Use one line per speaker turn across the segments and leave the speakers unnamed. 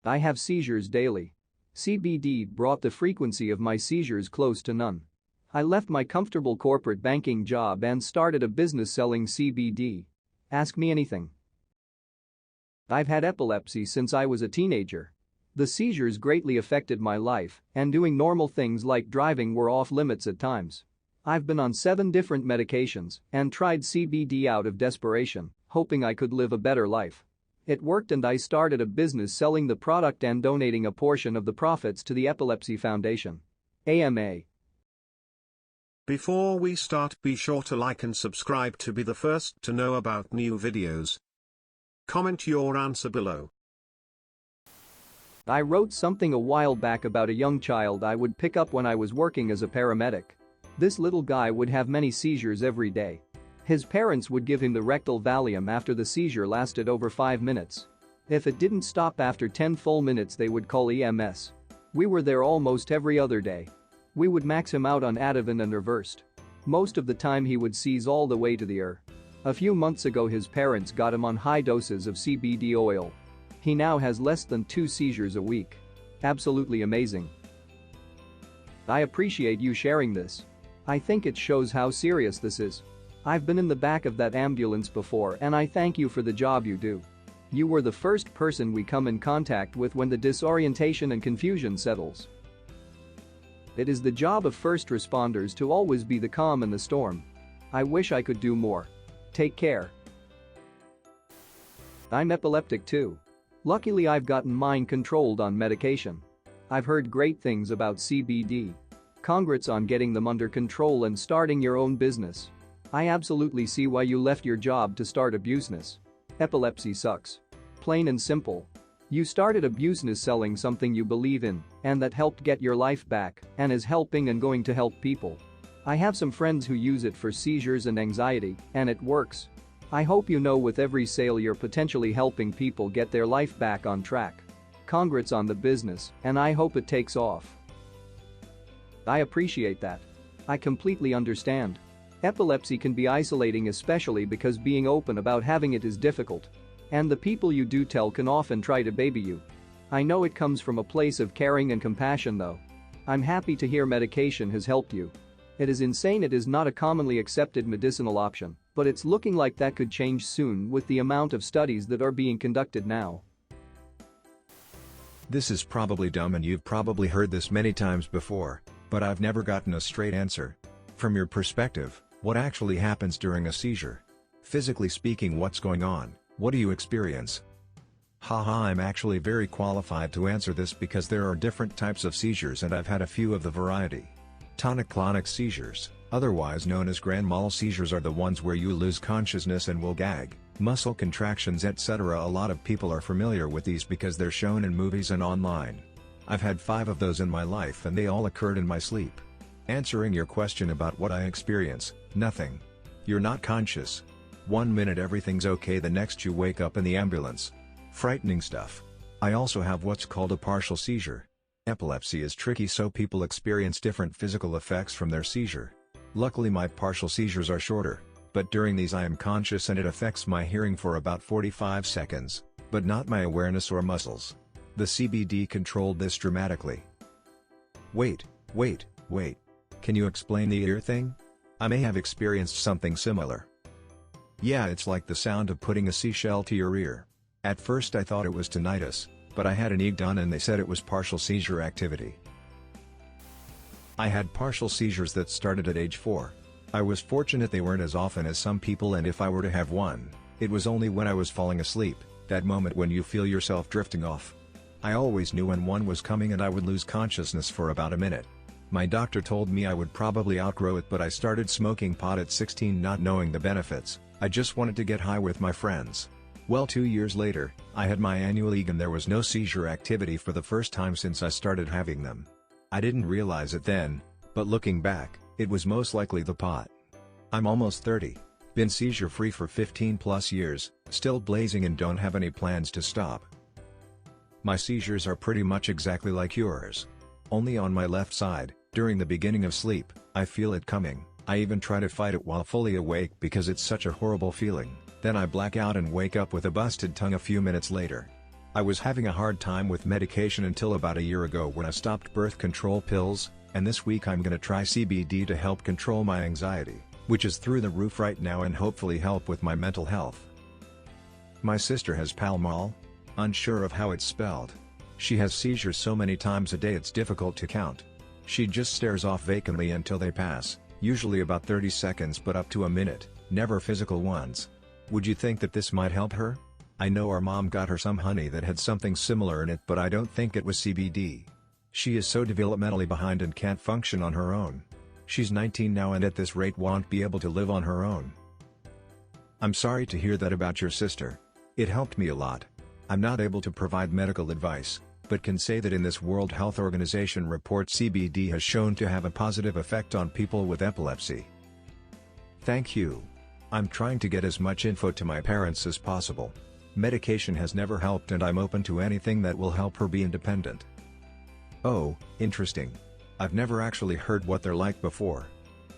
I have seizures daily. CBD brought the frequency of my seizures close to none. I left my comfortable corporate banking job and started a business selling CBD. Ask me anything. I've had epilepsy since I was a teenager. The seizures greatly affected my life, and doing normal things like driving were off limits at times. I've been on 7 different medications and tried CBD out of desperation, hoping I could live a better life. It worked and I started a business selling the product and donating a portion of the profits to the Epilepsy Foundation. AMA.
Before we start, be sure to like and subscribe to be the first to know about new videos. Comment your answer below.
I wrote something a while back about a young child I would pick up when I was working as a paramedic. This little guy would have many seizures every day. His parents would give him the rectal Valium after the seizure lasted over 5 minutes. If it didn't stop after 10 full minutes, they would call EMS. We were there almost every other day. We would max him out on Ativan and reversed. Most of the time he would seize all the way to the ER. A few months ago his parents got him on high doses of CBD oil. He now has less than 2 seizures a week. Absolutely amazing. I appreciate you sharing this. I think it shows how serious this is. I've been in the back of that ambulance before and I thank you for the job you do. You were the first person we come in contact with when the disorientation and confusion settles. It is the job of first responders to always be the calm in the storm. I wish I could do more. Take care. I'm epileptic too. Luckily I've gotten mine controlled on medication. I've heard great things about CBD. Congrats on getting them under control and starting your own business. I absolutely see why you left your job to start a business. Epilepsy sucks. Plain and simple. You started a business selling something you believe in, and that helped get your life back and is helping and going to help people. I have some friends who use it for seizures and anxiety, and it works. I hope you know with every sale you're potentially helping people get their life back on track. Congrats on the business, and I hope it takes off. I appreciate that. I completely understand. Epilepsy can be isolating, especially because being open about having it is difficult. And the people you do tell can often try to baby you. I know it comes from a place of caring and compassion though. I'm happy to hear medication has helped you. It is insane it is not a commonly accepted medicinal option, but it's looking like that could change soon with the amount of studies that are being conducted now.
This is probably dumb and you've probably heard this many times before, but I've never gotten a straight answer. From your perspective, what actually happens during a seizure? Physically speaking, what's going on? What do you experience? Haha, I'm actually very qualified to answer this because there are different types of seizures and I've had a few of the variety. Tonic-clonic seizures, otherwise known as grand mal seizures, are the ones where you lose consciousness and will gag, muscle contractions, etc. A lot of people are familiar with these because they're shown in movies and online. I've had 5 of those in my life and they all occurred in my sleep. Answering your question about what I experience, nothing. You're not conscious. 1 minute everything's okay, the next you wake up in the ambulance. Frightening stuff. I also have what's called a partial seizure. Epilepsy is tricky, so people experience different physical effects from their seizure. Luckily my partial seizures are shorter, but during these I am conscious and it affects my hearing for about 45 seconds, but not my awareness or muscles. The CBD controlled this dramatically. Wait. Can you explain the ear thing? I may have experienced something similar. Yeah, it's like the sound of putting a seashell to your ear. At first I thought it was tinnitus, but I had an EEG done and they said it was partial seizure activity. I had partial seizures that started at age 4. I was fortunate they weren't as often as some people, and if I were to have one, it was only when I was falling asleep, that moment when you feel yourself drifting off. I always knew when one was coming and I would lose consciousness for about a minute. My doctor told me I would probably outgrow it, but I started smoking pot at 16 not knowing the benefits. I just wanted to get high with my friends. Well, 2 years later, I had my annual EEG and there was no seizure activity for the first time since I started having them. I didn't realize it then, but looking back, it was most likely the pot. I'm almost 30, been seizure-free for 15 plus years, still blazing and don't have any plans to stop. My seizures are pretty much exactly like yours. Only on my left side, during the beginning of sleep, I feel it coming. I even try to fight it while fully awake because it's such a horrible feeling, then I black out and wake up with a busted tongue a few minutes later. I was having a hard time with medication until about a year ago when I stopped birth control pills, and this week I'm gonna try CBD to help control my anxiety, which is through the roof right now, and hopefully help with my mental health. My sister has Pall Mall. Unsure of how it's spelled. She has seizures so many times a day it's difficult to count. She just stares off vacantly until they pass, usually about 30 seconds but up to a minute, never physical ones. Would you think that this might help her? I know our mom got her some honey that had something similar in it, but I don't think it was CBD. She is so developmentally behind and can't function on her own. She's 19 now and at this rate won't be able to live on her own. I'm sorry to hear that about your sister. It helped me a lot. I'm not able to provide medical advice, but can say that in this World Health Organization report CBD has shown to have a positive effect on people with epilepsy. Thank you. I'm trying to get as much info to my parents as possible. Medication has never helped and I'm open to anything that will help her be independent. Oh, interesting. I've never actually heard what they're like before.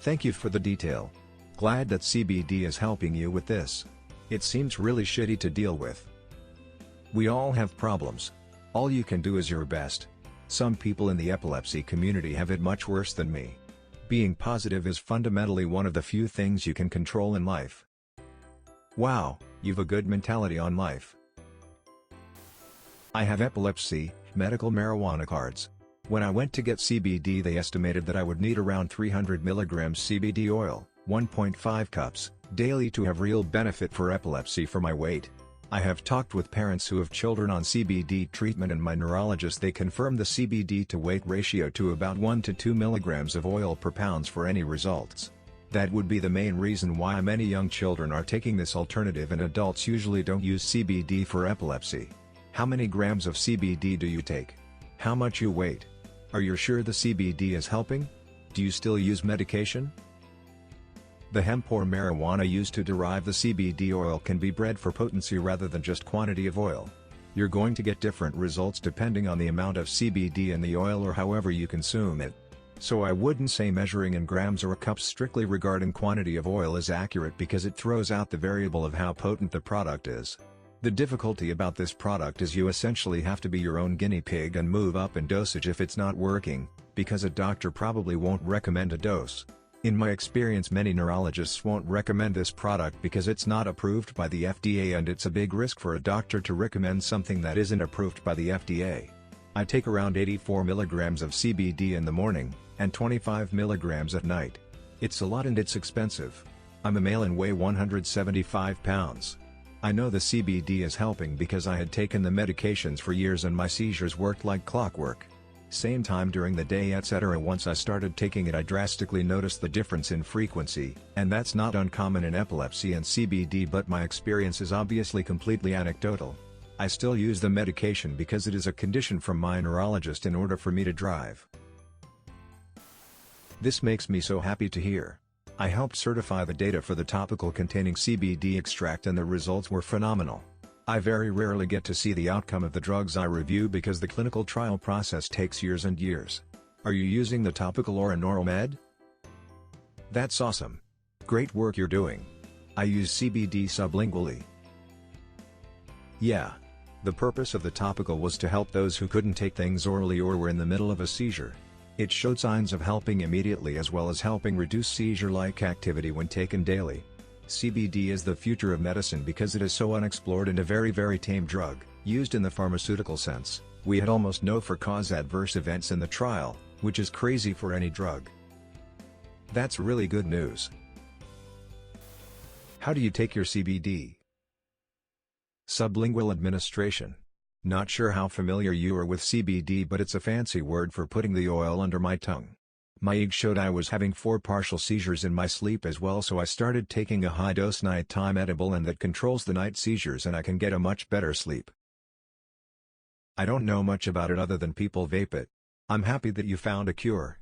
Thank you for the detail. Glad that CBD is helping you with this. It seems really shitty to deal with. We all have problems. All you can do is your best. Some people in the epilepsy community have it much worse than me. Being positive is fundamentally one of the few things you can control in life. Wow, you've a good mentality on life. I have epilepsy, medical marijuana cards. When I went to get CBD they estimated that I would need around 300 mg CBD oil, 1.5 cups, daily to have real benefit for epilepsy for my weight. I have talked with parents who have children on CBD treatment and my neurologist they confirmed the CBD to weight ratio to about 1 to 2 mg of oil per pounds for any results. That would be the main reason why many young children are taking this alternative and adults usually don't use CBD for epilepsy. How many grams of CBD do you take? How much you weight? Are you sure the CBD is helping? Do you still use medication? The hemp or marijuana used to derive the CBD oil can be bred for potency rather than just quantity of oil. You're going to get different results depending on the amount of CBD in the oil or however you consume it. So I wouldn't say measuring in grams or cups strictly regarding quantity of oil is accurate because it throws out the variable of how potent the product is. The difficulty about this product is you essentially have to be your own guinea pig and move up in dosage if it's not working, because a doctor probably won't recommend a dose. In my experience many neurologists won't recommend this product because it's not approved by the FDA and it's a big risk for a doctor to recommend something that isn't approved by the FDA. I take around 84 mg of CBD in the morning, and 25 mg at night. It's a lot and it's expensive. I'm a male and weigh 175 pounds. I know the CBD is helping because I had taken the medications for years and my seizures worked like clockwork. Same time during the day etc. Once I started taking it I drastically noticed the difference in frequency, and that's not uncommon in epilepsy and CBD, but my experience is obviously completely anecdotal. I still use the medication because it is a condition from my neurologist in order for me to drive. This makes me so happy to hear. I helped certify the data for the topical containing CBD extract and the results were phenomenal. I very rarely get to see the outcome of the drugs I review because the clinical trial process takes years and years. Are you using the topical or an oral med? That's awesome. Great work you're doing. I use CBD sublingually. Yeah. The purpose of the topical was to help those who couldn't take things orally or were in the middle of a seizure. It showed signs of helping immediately as well as helping reduce seizure-like activity when taken daily. CBD is the future of medicine because it is so unexplored and a very tame drug, used in the pharmaceutical sense. We had almost no for-cause adverse events in the trial, which is crazy for any drug. That's really good news. How do you take your CBD? Sublingual administration. Not sure how familiar you are with CBD, but it's a fancy word for putting the oil under my tongue. My EEG showed I was having 4 partial seizures in my sleep as well, so I started taking a high-dose nighttime edible and that controls the night seizures and I can get a much better sleep. I don't know much about it other than people vape it. I'm happy that you found a cure.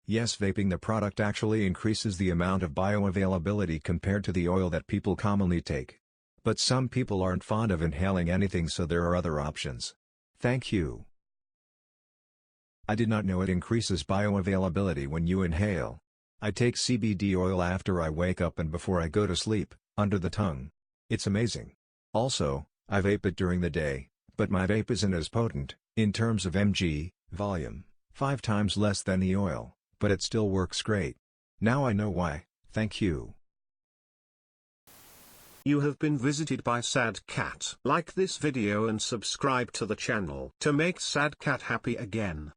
Yes, vaping the product actually increases the amount of bioavailability compared to the oil that people commonly take. But some people aren't fond of inhaling anything, so there are other options. Thank you. I did not know it increases bioavailability when you inhale. I take CBD oil after I wake up and before I go to sleep, under the tongue. It's amazing. Also, I vape it during the day, but my vape isn't as potent, in terms of mg, volume, 5 times less than the oil, but it still works great. Now I know why, thank you.
You have been visited by Sad Cat. Like this video and subscribe to the channel to make Sad Cat happy again.